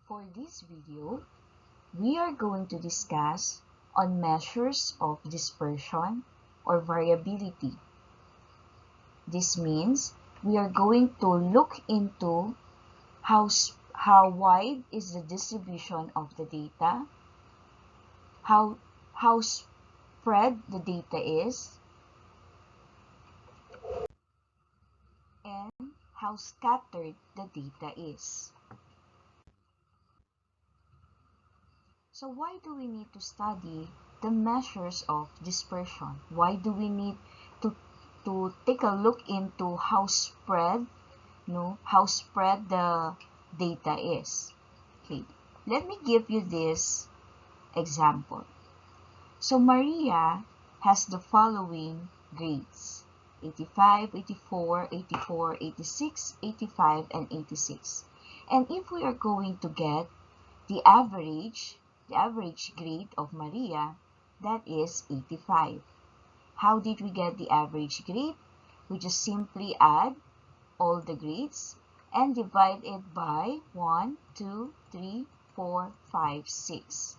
For this video, we are going to discuss on measures of dispersion or variability. This means we are going to look into how wide is the distribution of the data, how spread the data is, and how scattered the data is. So why do we need to study the measures of dispersion? Why do we need to take a look into how spread the data is? Okay, let me give you this example. So Maria has the following grades: 85, 84, 84, 86, 85, and 86. And if we are going to get the average grade of Maria, that is 85. How did we get the average grade? We just simply add all the grades and divide it by 1, 2, 3, 4, 5, 6.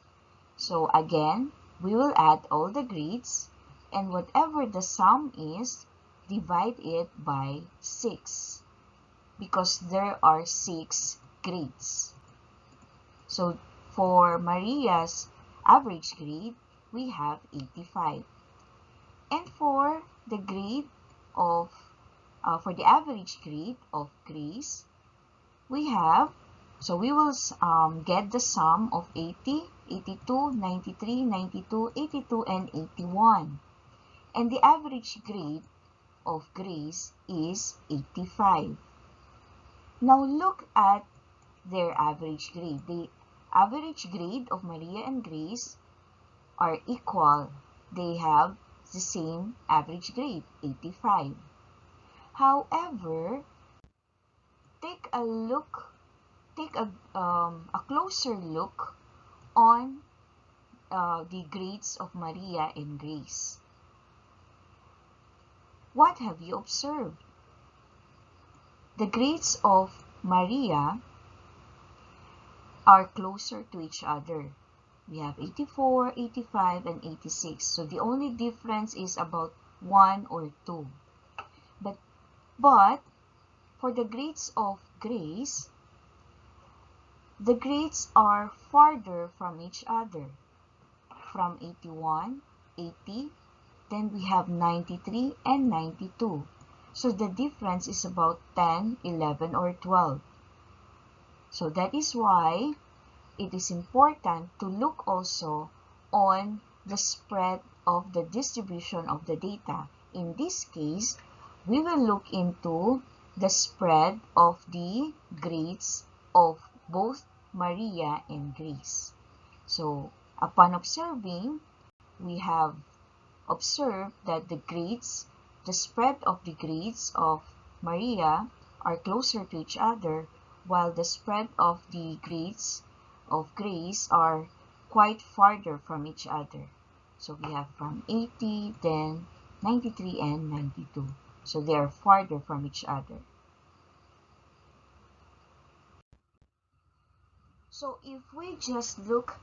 So again, we will add all the grades, and whatever the sum is, divide it by 6, because there are 6 grades. So for Maria's average grade, we have 85. And for the grade of, for the average grade of Grace, we have, so we will get the sum of 80, 82, 93, 92, 82, and 81. And the average grade of Grace is 85. Now look at their average grade. The average grade of Maria and Grace are equal. They have the same average grade, 85. However, take a closer look on the grades of Maria and Grace. What have you observed? The grades of Maria are closer to each other. We have 84, 85, and 86. So the only difference is about 1 or 2. But for the grades of Grace, the grades are farther from each other. From 81, 80, then we have 93 and 92. So the difference is about 10, 11, or 12. So that is why it is important to look also on the spread of the distribution of the data. In this case, we will look into the spread of the grades of both Maria and Grace. So upon observing, we have observed that the spread of the grades of Maria are closer to each other, while the spread of the grades of Grace are quite farther from each other. So we have from 80, then 93, and 92. So they are farther from each other. So if we just look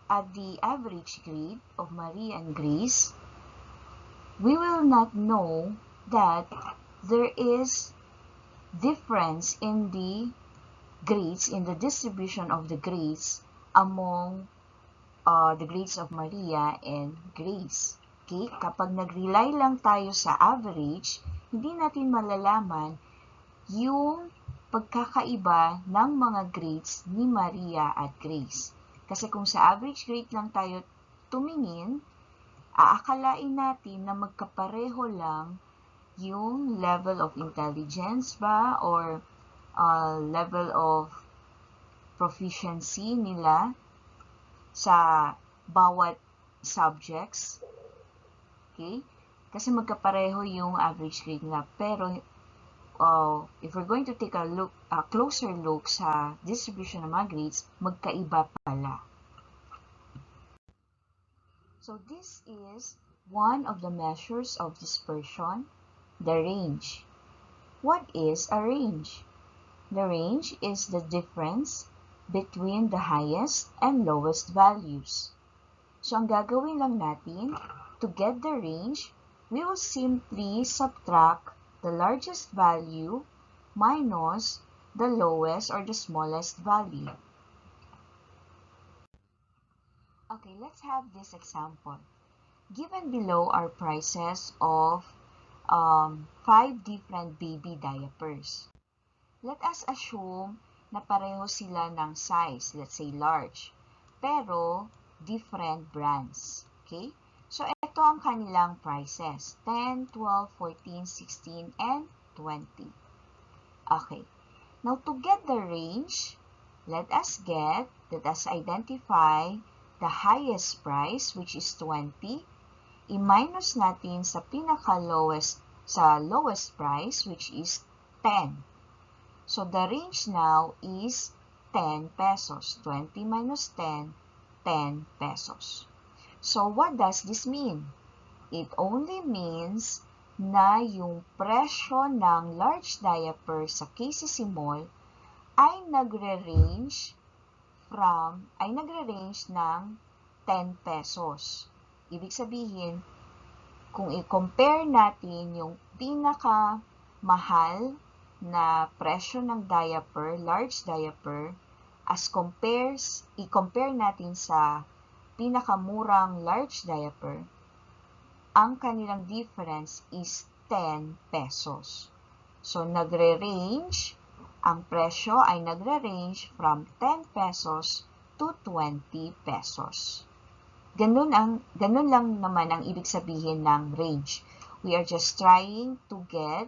at the average grade of Maria and Grace, we will not know that there is difference in the grades, in the distribution of the grades among the grades of Maria and Grace. Okay? Kapag nag-rely lang tayo sa average, hindi natin malalaman yung pagkakaiba ng mga grades ni Maria at Grace. Kasi kung sa average grade lang tayo tumingin, aakalain natin na magkapareho lang yung level of intelligence ba or level of proficiency nila sa bawat subjects. Okay? Kasi magkapareho yung average grade nila. Pero if we're going to take a closer look sa distribution ng mga grades, magkaiba pala. So this is one of the measures of dispersion, the range. What is a range? The range is the difference between the highest and lowest values. So, ang gagawin lang natin, to get the range, we will simply subtract the largest value minus the lowest or the smallest value. Okay, let's have this example. Given below are prices of 5 different baby diapers. Let us assume na pareho sila ng size, let's say large, pero different brands. Okay? So, ito ang kanilang prices, 10, 12, 14, 16, and 20. Okay. Now, to get the range, let us identify the highest price, which is 20, i-minus natin sa lowest price, which is 10. So, the range now is 10 pesos. 20 minus 10, 10 pesos. So, what does this mean? It only means na yung presyo ng large diaper sa KCC Mall ay nagre-range ng 10 pesos. Ibig sabihin, kung i-compare natin yung pinakamahal na presyo ng diaper, large diaper, i-compare natin sa pinakamurang large diaper, ang kanilang difference is 10 pesos. So, ang presyo ay nagre-range from 10 pesos to 20 pesos. Ganun lang naman ang ibig sabihin ng range. We are just trying to get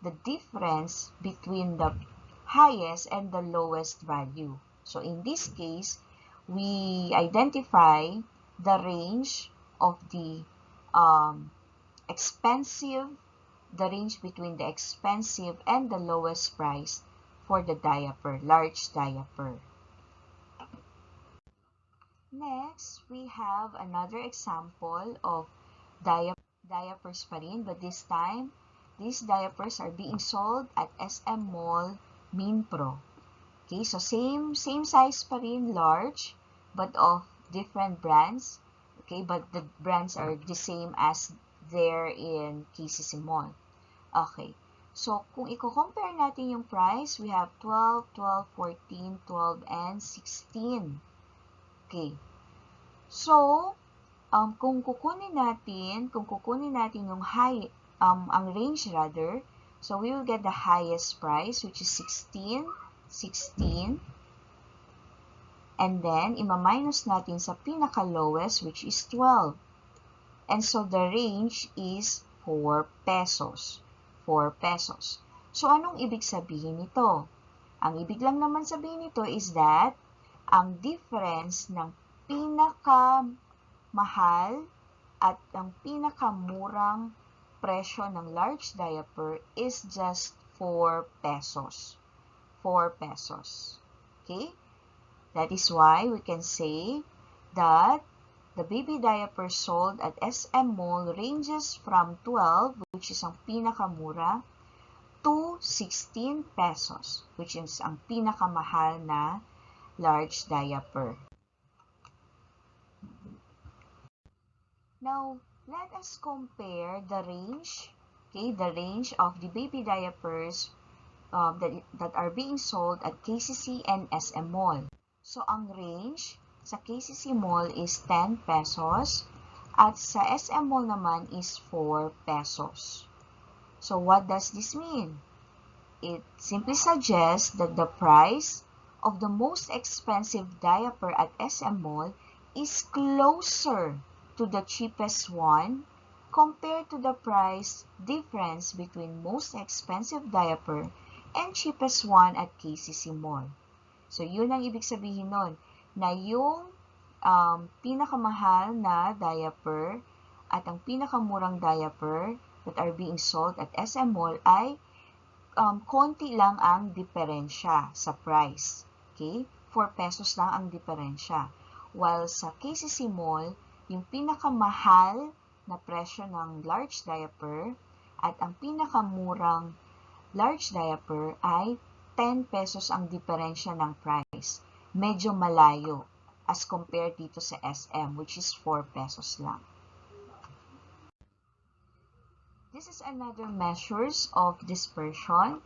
the difference between the highest and the lowest value. So, in this case, we identify the range of the range between the expensive and the lowest price for the diaper, large diaper. Next, we have another example of diapers pa rin, but this time, these diapers are being sold at SM Mall Minpro. Okay, so same size pa rin, large, but of different brands. Okay, but the brands are the same as there in KCC Mall. Okay, so kung i-compare natin yung price, we have 12, 12, 14, 12, and 16. Okay, so kung kukunin natin yung ang range rather, so we will get the highest price, which is 16, 16, and then ima-minus natin sa pinaka-lowest, which is 12. And so the range is 4 pesos. 4 pesos. So anong ibig sabihin nito? Ang ibig lang naman sabihin nito is that ang difference ng pinakamahal at ang pinakamurang presyo ng large diaper is just 4 pesos. 4 pesos. Okay? That is why we can say that the baby diaper sold at SM Mall ranges from 12, which is ang pinakamura, to 16 pesos, which is ang pinakamahal na large diaper. Now, let us compare the range, the range of the baby diapers that are being sold at KCC and SM Mall. So, ang range sa KCC Mall is 10 pesos at sa SM Mall naman is 4 pesos. So, what does this mean? It simply suggests that the price of the most expensive diaper at SM Mall is closer to the cheapest one compared to the price difference between most expensive diaper and cheapest one at KCC Mall. So, yun ang ibig sabihin nun, na yung pinakamahal na diaper at ang pinakamurang diaper that are being sold at SM Mall ay konti lang ang diferensya sa price. Okay? 4 pesos lang ang diferensya. While sa KCC Mall, yung pinakamahal na presyo ng large diaper at ang pinakamurang large diaper ay 10 pesos ang diferensya ng price. medyo malayo as compared dito sa SM, which is 4 pesos lang. This is another measures of dispersion,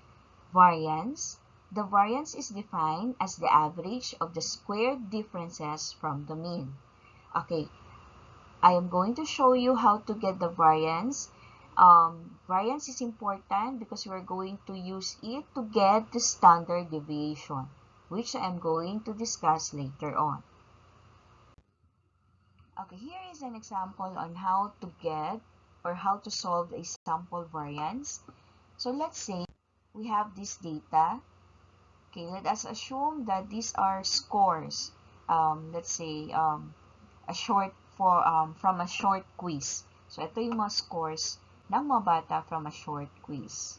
variance. The variance is defined as the average of the squared differences from the mean. Okay, I am going to show you how to get the variance. Variance is important because we're going to use it to get the standard deviation, which I am going to discuss later on. Okay, here is an example on how to get or how to solve a sample variance. So let's say we have this data. Okay, let us assume that these are scores. Let's say from a short quiz. So ito yung mga scores ng mga bata from a short quiz.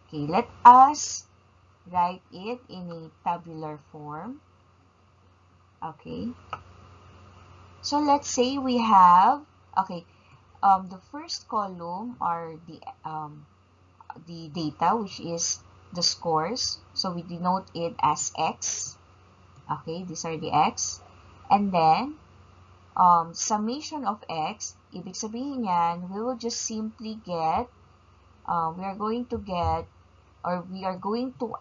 Okay, let us write it in a tabular form. Okay. So let's say we have, okay, the first column are the data, which is the scores. So we denote it as X. Okay, these are the X. And then, summation of X, ibig sabihin yan, we will just simply get, we are going to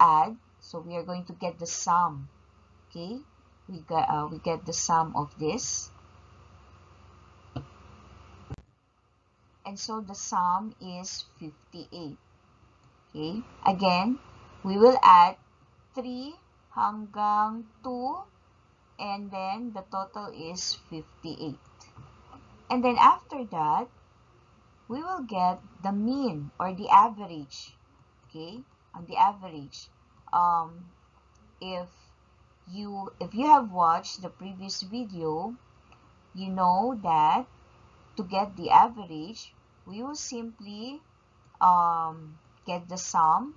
add, so we are going to get the sum. Okay, we get the sum of this. And so the sum is 58. Okay, again, we will add 3 hanggang 2, and then the total is 58. And then after that, we will get the mean or the average. Okay, on the average, if you have watched the previous video, you know that to get the average, we will simply get the sum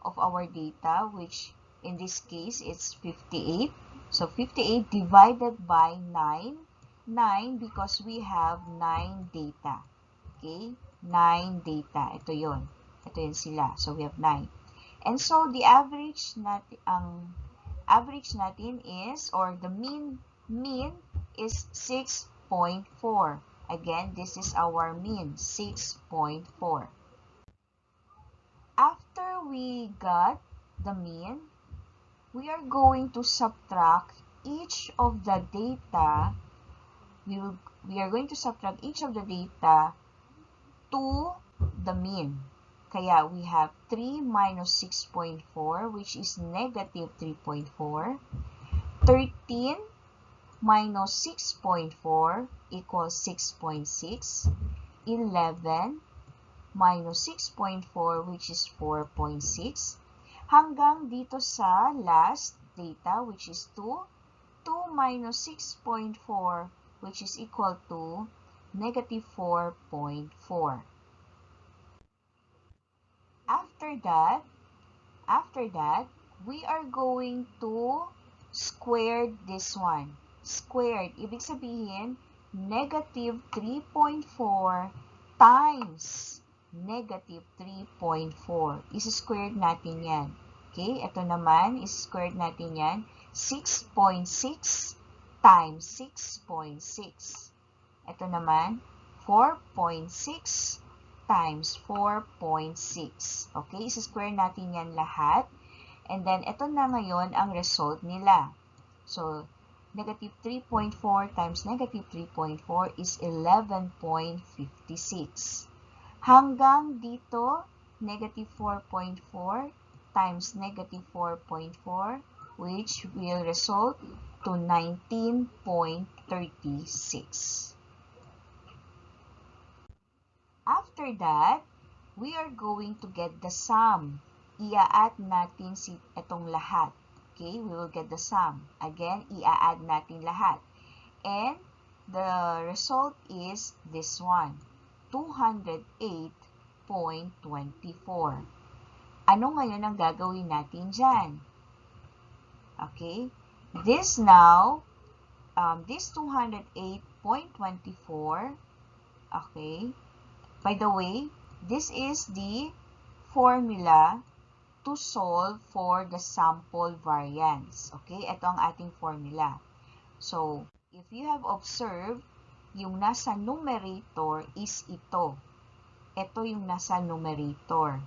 of our data, which in this case it's 58. So 58 divided by 9. 9 because we have 9 data. Okay? 9 data. Ito yun. Ito yun sila. So we have 9. And so the average natin, average natin is, or the mean is 6.4. Again, this is our mean, 6.4. After we got the mean, we are going to subtract each of the data. We are going to subtract each of the data to the mean. Kaya we have 3 minus 6.4, which is negative 3.4. 13 minus 6.4 equals 6.6. 11 minus 6.4, which is 4.6. Hanggang dito sa last data, which is 2. 2 minus 6.4, which is equal to negative 4.4. After that, we are going to square this one. Squared, ibig sabihin, negative 3.4 times negative 3.4. Is-squared natin yan. Okay, ito naman, is-squared natin yan. 6.6 times 6.6. Ito naman, 4.6 times 4.6. Okay, is-square natin yan lahat. And then, ito na ngayon ang result nila. So, negative 3.4 times negative 3.4 is 11.56. Hanggang dito, negative 4.4 times negative 4.4, which will result to 19.36. After that, we are going to get the sum. I-add natin itong lahat. Okay, we will get the sum. Again, i-add natin lahat. And the result is this one, 208.24. Ano ngayon ang gagawin natin dyan? Okay, this now, this 208.24, okay, by the way, this is the formula to solve for the sample variance. Okay, ito ang ating formula. So, if you have observed, yung nasa numerator is ito. Ito yung nasa numerator.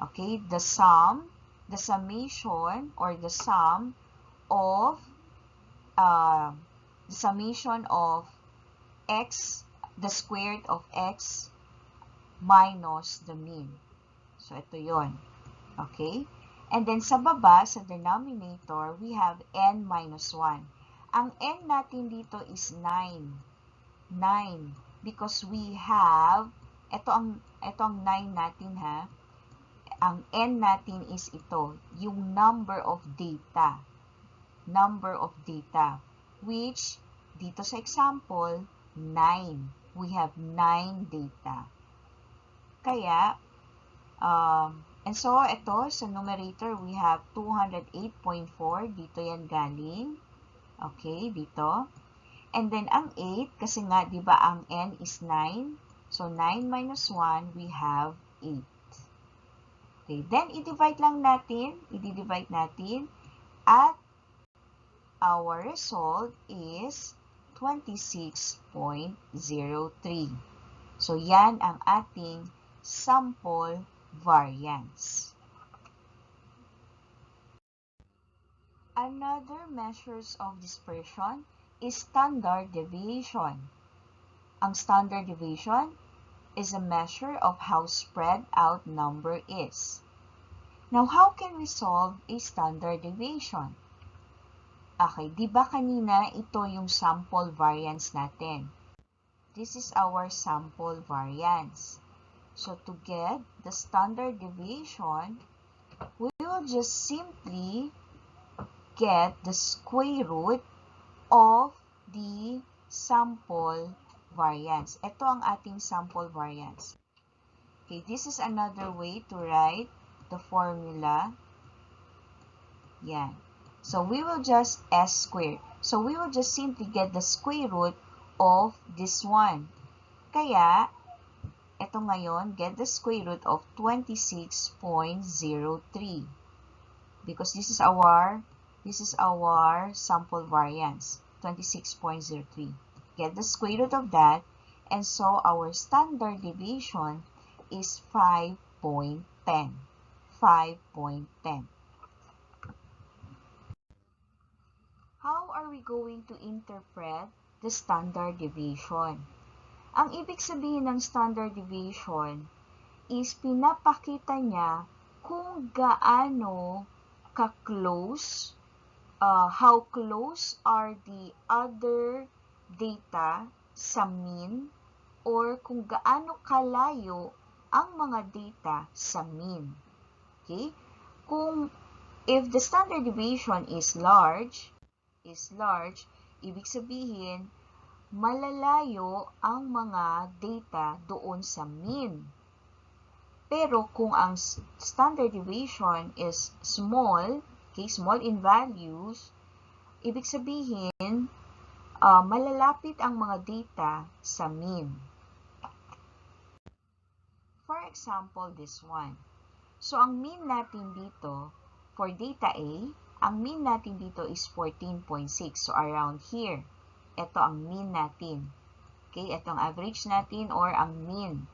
Okay, the summation or the sum of x, the squared of x minus the mean. So, ito yon. Okay? And then, sa baba, sa denominator, we have n minus 1. Ang n natin dito is 9. 9. Because we have, ito ang 9 natin ha. Ang n natin is ito, yung number of data. Number of data. Which, dito sa example, 9. We have 9 data. Kaya, and so, ito, sa numerator, we have 208.4. Dito yan galing. Okay, dito. And then, ang 8, kasi nga, di ba, ang n is 9. So, 9 minus 1, we have 8. Okay, then, i-divide lang natin. I-divide natin. At, our result is 26.03. So, yan ang ating sample variance. Another measures of dispersion is standard deviation. Ang standard deviation is a measure of how spread out number is. Now, how can we solve a standard deviation? Okay, di ba kanina ito yung sample variance natin? This is our sample variance. So, to get the standard deviation, we will just simply get the square root of the sample variance. Ito ang ating sample variance. Okay, this is another way to write the formula. Yan. So, we will just s squared. So, we will just simply get the square root of this one. Kaya, ito ngayon, get the square root of 26.03. Because this is our sample variance, 26.03. Get the square root of that, and so our standard deviation is 5.10. 5.10. How are we going to interpret the standard deviation? Ang ibig sabihin ng standard deviation is pinapakita niya kung gaano ka-close, how close are the other data sa mean, or kung gaano kalayo ang mga data sa mean. Okay? If the standard deviation is large, ibig sabihin, malalayo ang mga data doon sa mean. Pero kung ang standard deviation is small, okay, small in values, ibig sabihin, malalapit ang mga data sa mean. For example, this one. So, ang mean natin dito, for data A, ang mean natin dito is 14.6. So, around here. Ito ang mean natin. Okay, ito ang average natin or ang mean.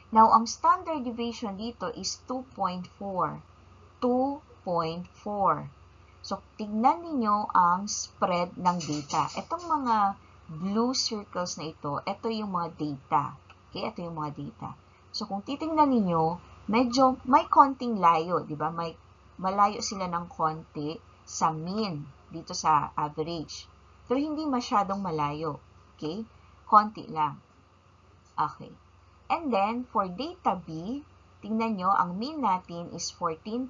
Now, ang standard deviation dito is 2.4. 2.4. So, tignan ninyo ang spread ng data. Itong mga blue circles na ito yung mga data. Okay, ito yung mga data. So, kung titingnan ninyo, medyo may konting layo, di ba? Malayo sila ng konti sa mean dito sa average. Pero hindi masyadong malayo. Okay? Konti lang. Okay. And then, for data B, tingnan nyo, ang mean natin is 14.6.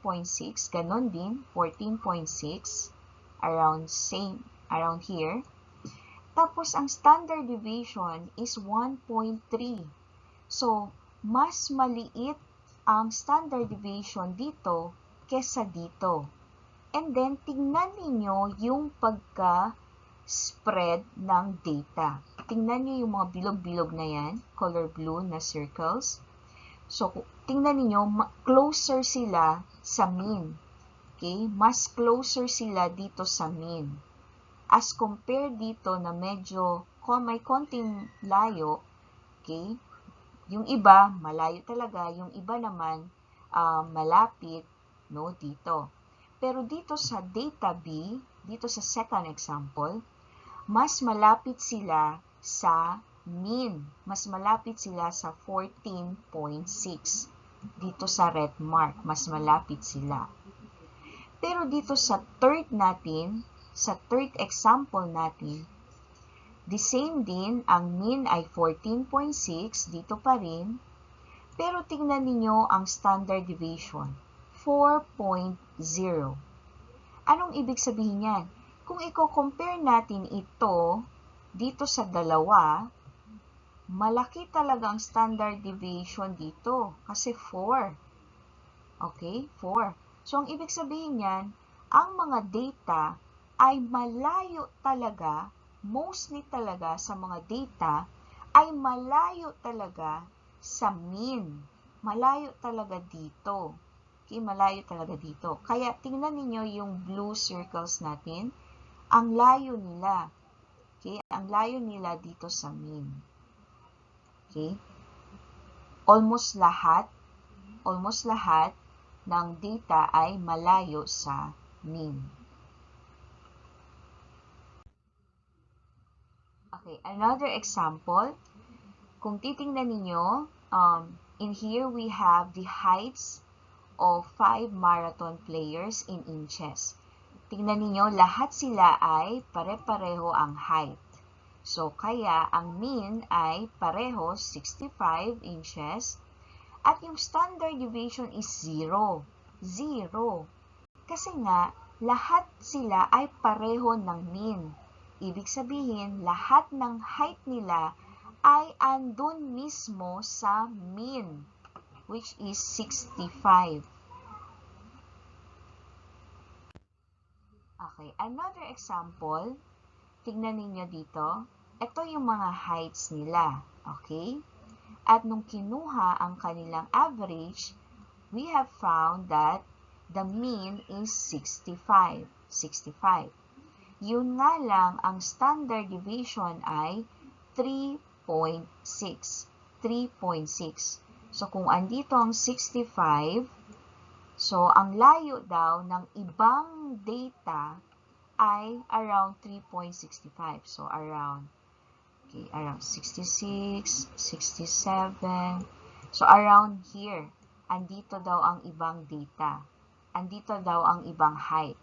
Ganon din, 14.6. Around here. Tapos, ang standard deviation is 1.3. So, mas maliit ang standard deviation dito kesa dito. And then, tingnan ninyo yung pagka-spread ng data. Tingnan nyo yung mga bilog-bilog na yan, color blue na circles. So, tingnan ninyo, closer sila sa mean. Okay? Mas closer sila dito sa mean. As compared dito na medyo may konting layo, okay? Yung iba, malayo talaga. Yung iba naman, malapit, no, dito. Pero dito sa data B, dito sa second example, mas malapit sila sa mean. Mas malapit sila sa 14.6. Dito sa red mark, mas malapit sila. Pero dito sa third natin, sa third example natin, the same din, ang mean ay 14.6, dito pa rin. Pero tingnan ninyo ang standard deviation, 4.0. Anong ibig sabihin yan? Kung i-compare natin ito dito sa dalawa, malaki talaga ang standard deviation dito kasi 4. Okay? 4. So, ang ibig sabihin yan, ang mga data ay malayo talaga, mostly talaga sa mga data, ay malayo talaga sa mean. Malayo talaga dito. Okay? Malayo talaga dito. Kaya, tingnan ninyo yung blue circles natin. Ang layo nila. Okay? Ang layo nila dito sa mean. Okay? Almost lahat ng data ay malayo sa mean. Okay, another example. Kung titingnan ninyo, in here we have the heights of 5 marathon players in inches. Tingnan ninyo, lahat sila ay pare-pareho ang height. So, kaya ang mean ay pareho 65 inches at yung standard deviation is 0. 0. Kasi nga, lahat sila ay pareho ng mean. Ibig sabihin, lahat ng height nila ay andun mismo sa mean, which is 65. Okay, another example. Tignan ninyo dito. Ito yung mga heights nila. Okay? At nung kinuha ang kanilang average, we have found that the mean is 65. 65. Yun nga lang, ang standard deviation ay 3.6. 3.6. So, kung andito ang 65, so, ang layo daw ng ibang data ay around 3.65. So, around 66, 67. So, around here, andito daw ang ibang data. Andito daw ang ibang height.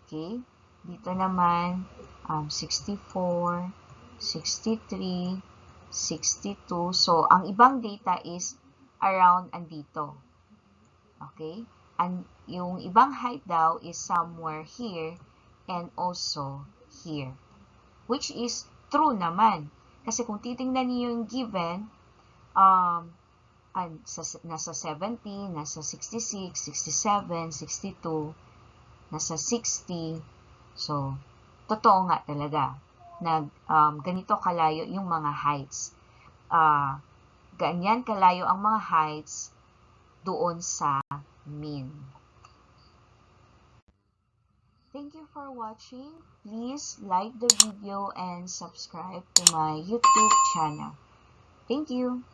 Okay? Dito naman, 64, 63, 62. So, ang ibang data is around andito. Okay? And yung ibang height daw is somewhere here and also here. Which is true naman. Kasi kung titingnan niyo yung given, nasa 70, nasa 66, 67, 62, nasa 60. So, totoo nga talaga na ganito kalayo yung mga heights. Ganyan kalayo ang mga heights doon sa mean. Thank you for watching. Please like the video and subscribe to my YouTube channel. Thank you.